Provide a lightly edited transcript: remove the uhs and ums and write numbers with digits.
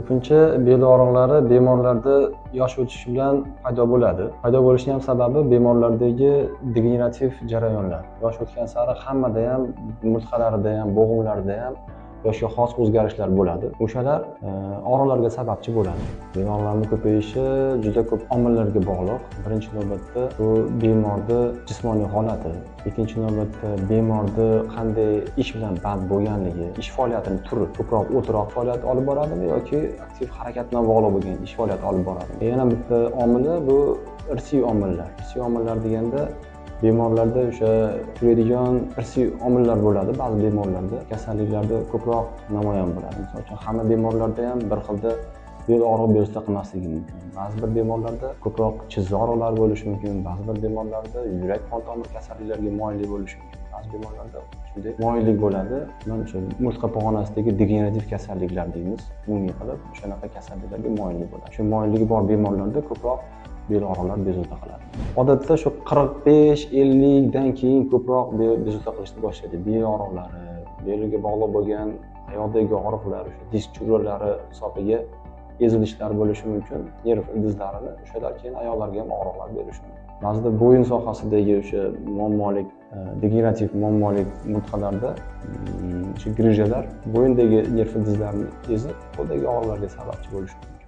Ko'pincha bel og'riqlari bemorlarda yosh o'tishi bilan paydo bo'ladi. Paydo bo'lishining ham sababi bemorlardagi degenerativ jarayonlar. Yosh o'tgan sari hammada ham, umurtqalarida ham, bo'g'imlarda ham yoshga xos o'zgarishlar bo'ladi. O'shalar og'riqlarga sababchi bo'ladi. Bemorlarning ko'payishi juda ko'p omillarga bog'liq. Birinchi navbatda bu bemorning jismoniy holati, ikkinchi navbatda bemorning qanday ish bilan band bo'lganligi, ish faoliyatining turi, ko'proq o'tiroq faoliyat olib boradimi yoki aktiv harakat bilan bog'liq bo'lgan ish faoliyati olib boradimi. Yana bitta omili bu irsiy omillar. Irsiy omillar deganda bemorlarda o'sha turadigan irsiy omillar bo'ladi. Ba'zi bemorlarda kasalliklarda ko'proq namoyon bo'ladi. Misol uchun hamma bemorlarda ham bir xilda bel og'riq belgisi qilmasligi mumkin. Ba'zi bir bemorlarda ko'proq chizza og'riqlari bo'lishi mumkin. Ba'zi bir bemorlarda yurak qon tomir kasalliklariga moyillik bo'lishi mumkin. Ba'zi bemorlarda shunday moyillik bo'ladi. Mana o'sha umurtqa pog'onasidagi degenerativ kasalliklar deymiz. Umumiy qilib o'shanaqa kasalliklarga moyillik bo'ladi. Shu moyilligi bor bemorlarda ko'proq bel og'riqlari bezovta qiladi. Odatda shu 45-50 dan keyin ko'proq bezovta qilishni boshlaydi. Bel og'riqlari, belga bog'liq bo'lgan oyoqdagi og'riqlar, o'sha disk chuvralari hisobiga ezilishlar bo'lishi mumkin. Nerv ildizlarini o'shadan keyin ayollarga ham og'riqlar berishi mumkin. Ba'zida bo'yin sohasidagi o'sha muammolik, degenerativ muammolik umurtqalarda o'sha grijalar bo'yindagi nerv ildizlarini ezib, qo'ldagi og'riqlarga sababchi bo'lishi mumkin.